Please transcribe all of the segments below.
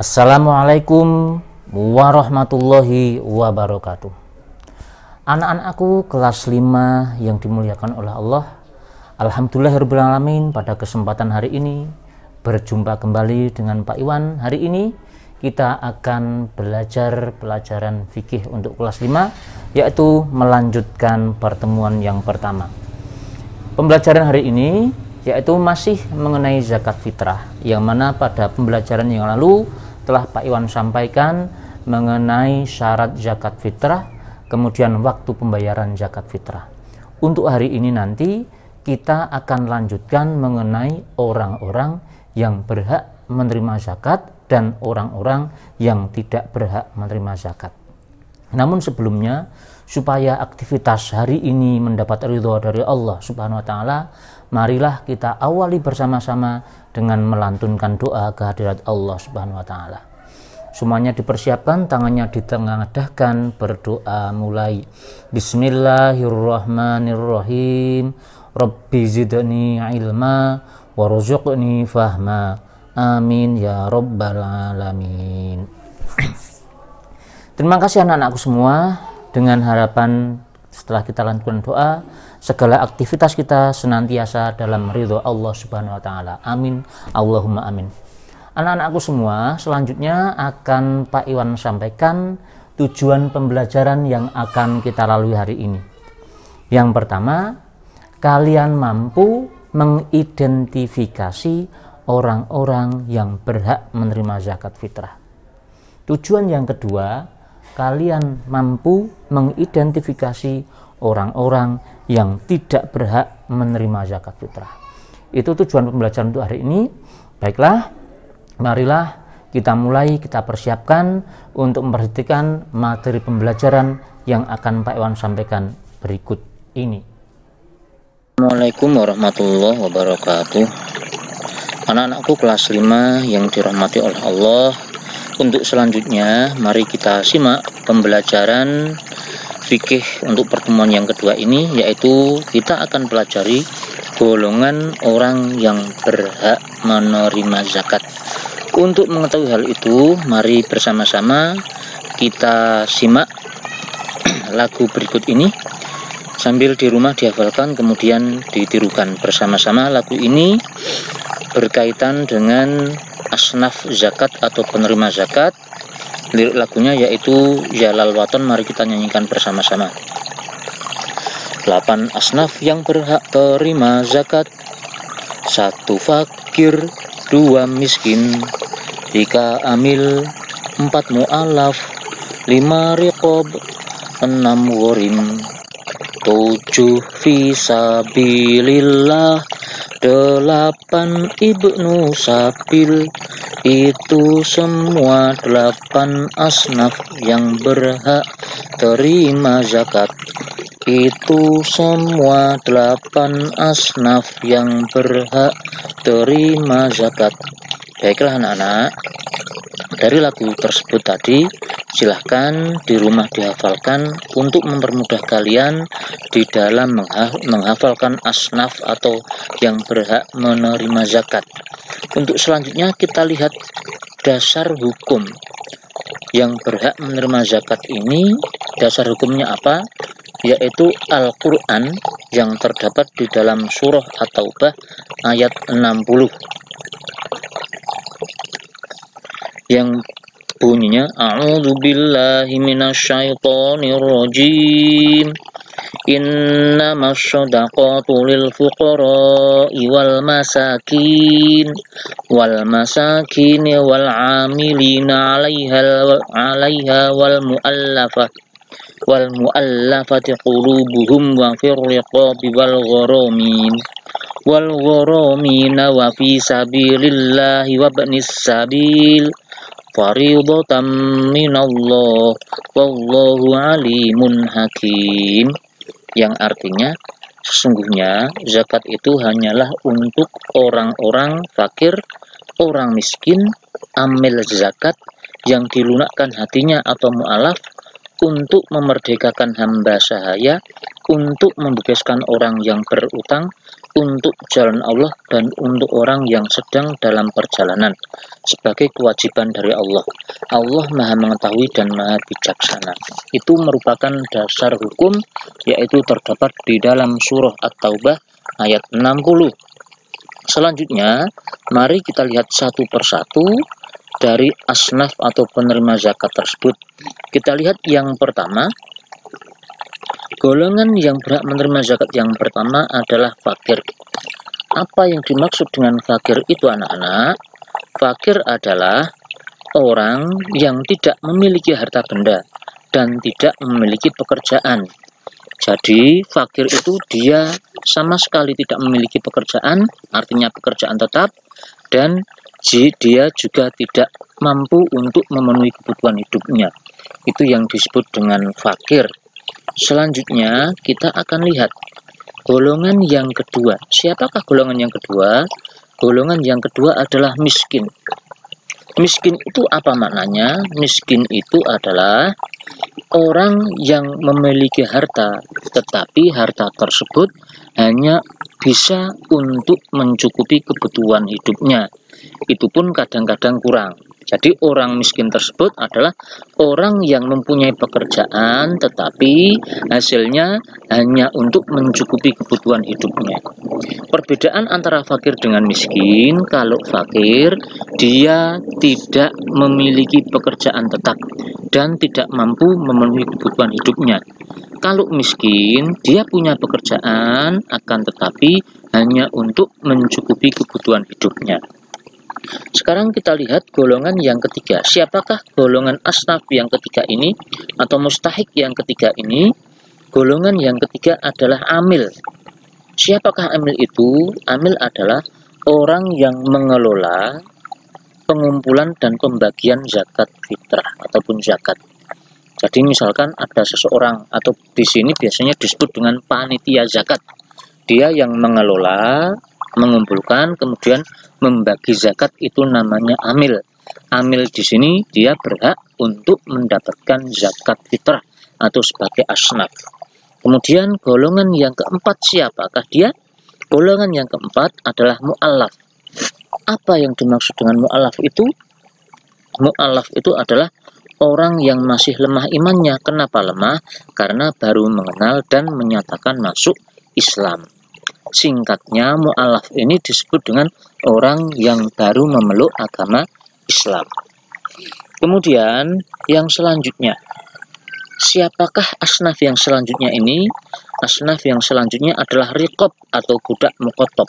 Assalamualaikum warahmatullahi wabarakatuh. Anak-anakku kelas 5 yang dimuliakan oleh Allah, alhamdulillahirrahmanirrahim, pada kesempatan hari ini berjumpa kembali dengan Pak Iwan. Hari ini kita akan belajar pelajaran fikih untuk kelas 5, yaitu melanjutkan pertemuan yang pertama. Pembelajaran hari ini yaitu masih mengenai zakat fitrah, yang mana pada pembelajaran yang lalu telah Pak Iwan sampaikan mengenai syarat zakat fitrah, kemudian waktu pembayaran zakat fitrah. Untuk hari ini nanti kita akan lanjutkan mengenai orang-orang yang berhak menerima zakat dan orang-orang yang tidak berhak menerima zakat. Namun sebelumnya, supaya aktivitas hari ini mendapat ridho dari Allah Subhanahu wa taala, marilah kita awali bersama-sama dengan melantunkan doa kehadirat Allah Subhanahu wa taala. Semuanya dipersiapkan, tangannya ditengadahkan, berdoa mulai. Bismillahirrahmanirrahim. Rabbi zidni ilma warzuqni fahma. Amin ya rabbal alamin. Terima kasih anak-anakku semua. Dengan harapan setelah kita lanjutkan doa, segala aktivitas kita senantiasa dalam ridho Allah Subhanahu wa taala. Amin. Allahumma amin. Anak-anakku semua, selanjutnya akan Pak Iwan sampaikan tujuan pembelajaran yang akan kita lalui hari ini. Yang pertama, kalian mampu mengidentifikasi orang-orang yang berhak menerima zakat fitrah. Tujuan yang kedua, kalian mampu mengidentifikasi orang-orang yang tidak berhak menerima zakat fitrah. Itu tujuan pembelajaran untuk hari ini. Baiklah, marilah kita mulai, kita persiapkan untuk memperhatikan materi pembelajaran yang akan Pak Iwan sampaikan berikut ini. Assalamualaikum warahmatullahi wabarakatuh. Anak-anakku kelas 5 yang dirahmati oleh Allah, untuk selanjutnya mari kita simak pembelajaran fikih untuk pertemuan yang kedua ini, yaitu kita akan pelajari golongan orang yang berhak menerima zakat. Untuk mengetahui hal itu, mari bersama-sama kita simak lagu berikut ini sambil di rumah dihafalkan kemudian ditirukan bersama-sama. Lagu ini berkaitan dengan asnaf zakat atau penerima zakat. Lirik lagunya yaitu Jalal Waton. Mari kita nyanyikan bersama-sama. 8 asnaf yang berhak terima zakat: 1 fakir, 2 miskin, 3 amil, 4 mu'alaf, 5 riqab, 6 ghurim, 7 fisabilillah, 8 ibnu sabil. Itu semua 8 asnaf yang berhak terima zakat. Itu semua 8 asnaf yang berhak terima zakat. Baiklah anak-anak, dari lagu tersebut tadi silahkan di rumah dihafalkan untuk mempermudah kalian di dalam menghafalkan asnaf atau yang berhak menerima zakat. Untuk selanjutnya kita lihat dasar hukum yang berhak menerima zakat ini. Dasar hukumnya apa? Yaitu Al-Quran yang terdapat di dalam surah At-Taubah ayat 60 yang bunyinya A'udzubillahi minasyaitonirrajim. Innamas shadaqatu lil fuqara'i wal masakin wal 'amilina 'alaiha wal mu'allafati qulubuhum wa fir riqabi wal gharamina wa fi sabilillahi wa ibnis sabil fariidatan minallah wallahu alimun hakim. Yang artinya, sesungguhnya zakat itu hanyalah untuk orang-orang fakir, orang miskin, amil zakat yang dilunakkan hatinya atau mu'alaf, untuk memerdekakan hamba sahaya, untuk membebaskan orang yang berutang, untuk jalan Allah dan untuk orang yang sedang dalam perjalanan sebagai kewajiban dari Allah. Allah Maha mengetahui dan Maha bijaksana. Itu merupakan dasar hukum, yaitu terdapat di dalam surah At-Taubah ayat 60. Selanjutnya, mari kita lihat satu persatu dari asnaf atau penerima zakat tersebut. Kita lihat yang pertama. Golongan yang berhak menerima zakat yang pertama adalah fakir. Apa yang dimaksud dengan fakir itu, anak-anak? Fakir adalah orang yang tidak memiliki harta benda dan tidak memiliki pekerjaan. Jadi fakir itu dia sama sekali tidak memiliki pekerjaan, artinya pekerjaan tetap, dan dia juga tidak mampu untuk memenuhi kebutuhan hidupnya. Itu yang disebut dengan fakir. Selanjutnya kita akan lihat golongan yang kedua. Siapakah golongan yang kedua? Golongan yang kedua adalah miskin. Miskin itu apa maknanya? Miskin itu adalah orang yang memiliki harta, tetapi harta tersebut hanya bisa untuk mencukupi kebutuhan hidupnya. Itu pun kadang-kadang kurang. Jadi orang miskin tersebut adalah orang yang mempunyai pekerjaan tetapi hasilnya hanya untuk mencukupi kebutuhan hidupnya. Perbedaan antara fakir dengan miskin, kalau fakir dia tidak memiliki pekerjaan tetap dan tidak mampu memenuhi kebutuhan hidupnya. Kalau miskin, dia punya pekerjaan akan tetapi hanya untuk mencukupi kebutuhan hidupnya. Sekarang kita lihat golongan yang ketiga. Siapakah golongan asnaf yang ketiga ini atau mustahik yang ketiga ini? Golongan yang ketiga adalah amil. Siapakah amil itu? Amil adalah orang yang mengelola pengumpulan dan pembagian zakat fitrah ataupun zakat. Jadi misalkan ada seseorang atau di sini biasanya disebut dengan panitia zakat. Dia yang mengelola, mengumpulkan, kemudian membagi zakat, itu namanya amil. Amil di sini dia berhak untuk mendapatkan zakat fitrah atau sebagai asnaf. Kemudian golongan yang keempat siapakah dia? Golongan yang keempat adalah mu'allaf. Apa yang dimaksud dengan mu'allaf itu? Mu'allaf itu adalah orang yang masih lemah imannya. Kenapa lemah? Karena baru mengenal dan menyatakan masuk Islam. Singkatnya, mu'allaf ini disebut dengan orang yang baru memeluk agama Islam. Kemudian yang selanjutnya, siapakah asnaf yang selanjutnya ini? Asnaf yang selanjutnya adalah riqab atau budak muqatab.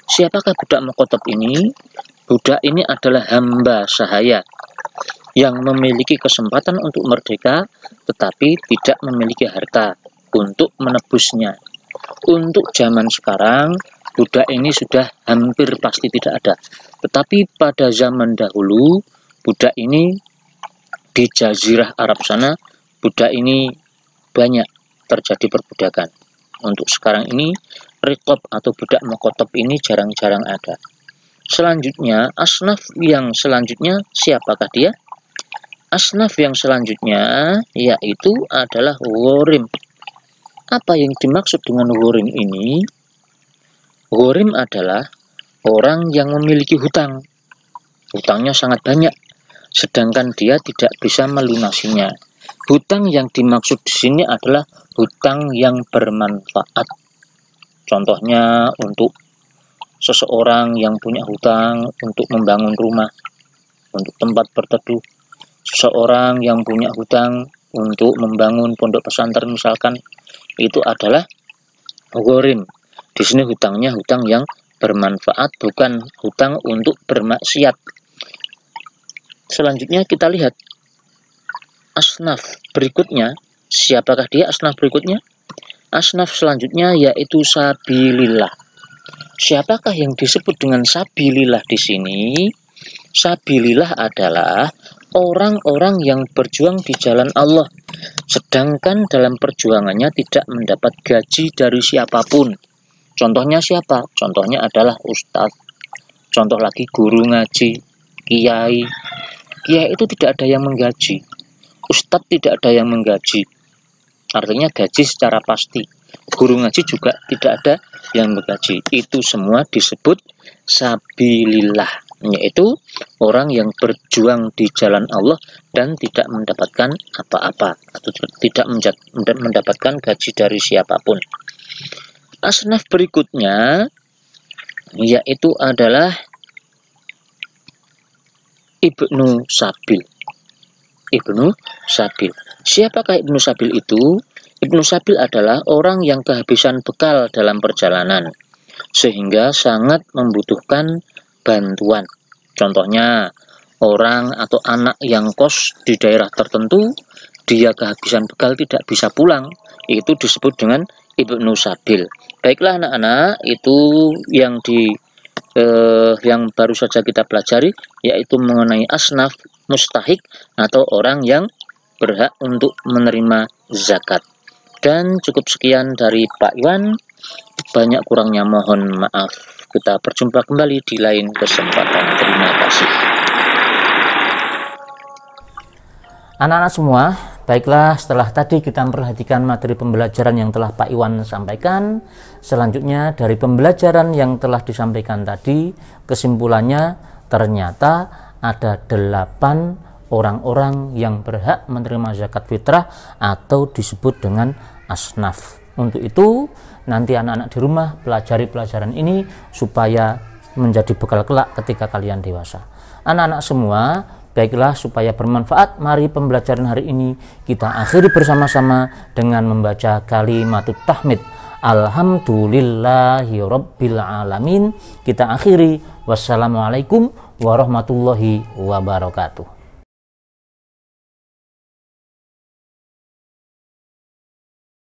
Siapakah budak muqatab ini? Budak ini adalah hamba sahaya yang memiliki kesempatan untuk merdeka tetapi tidak memiliki harta untuk menebusnya. Untuk zaman sekarang, budak ini sudah hampir pasti tidak ada. Tetapi pada zaman dahulu, budak ini di Jazirah Arab sana, budak ini banyak terjadi perbudakan. Untuk sekarang ini, riqab atau budak muqatab ini jarang-jarang ada. Selanjutnya, asnaf yang selanjutnya, siapakah dia? Asnaf yang selanjutnya yaitu adalah ghorim. Apa yang dimaksud dengan ghorim ini? Ghorim adalah orang yang memiliki hutang. Hutangnya sangat banyak, sedangkan dia tidak bisa melunasinya. Hutang yang dimaksud di sini adalah hutang yang bermanfaat. Contohnya untuk seseorang yang punya hutang untuk membangun rumah, untuk tempat berteduh. Seseorang yang punya hutang untuk membangun pondok pesantren misalkan, itu adalah ghorim. Di sini hutangnya hutang yang bermanfaat, bukan hutang untuk bermaksiat. Selanjutnya kita lihat asnaf berikutnya. Siapakah dia asnaf berikutnya? Asnaf selanjutnya yaitu sabilillah. Siapakah yang disebut dengan sabilillah di sini? Sabilillah adalah orang-orang yang berjuang di jalan Allah, sedangkan dalam perjuangannya tidak mendapat gaji dari siapapun. Contohnya siapa? Contohnya adalah ustadz. Contoh lagi guru ngaji, kiai. Kiai itu tidak ada yang menggaji. Ustadz tidak ada yang menggaji. Artinya gaji secara pasti. guru ngaji juga tidak ada yang bergaji. Itu semua disebut sabilillah, yaitu orang yang berjuang di jalan Allah dan tidak mendapatkan apa-apa atau tidak mendapatkan gaji dari siapapun. Asnaf berikutnya yaitu adalah Ibnu Sabil. Ibnu Sabil. Siapakah Ibnu Sabil itu? Ibnu Sabil adalah orang yang kehabisan bekal dalam perjalanan sehingga sangat membutuhkan bantuan. Contohnya, orang atau anak yang kos di daerah tertentu, dia kehabisan bekal tidak bisa pulang. Itu disebut dengan Ibnu Sabil. Baiklah anak-anak, itu yang baru saja kita pelajari, yaitu mengenai asnaf mustahik atau orang yang berhak untuk menerima zakat. Dan cukup sekian dari Pak Iwan, banyak kurangnya mohon maaf. Kita berjumpa kembali di lain kesempatan. Terima kasih. Anak-anak semua, baiklah, setelah tadi kita memperhatikan materi pembelajaran yang telah Pak Iwan sampaikan, selanjutnya dari pembelajaran yang telah disampaikan tadi, kesimpulannya ternyata ada 8 orang-orang yang berhak menerima zakat fitrah atau disebut dengan asnaf. Untuk itu, nanti anak-anak di rumah pelajari pelajaran ini supaya menjadi bekal kelak ketika kalian dewasa. Anak-anak semua, baiklah, supaya bermanfaat, mari pembelajaran hari ini kita akhiri bersama-sama dengan membaca kalimatut tahmid. Alhamdulillahirabbil alamin. Kita akhiri. Wassalamualaikum warahmatullahi wabarakatuh.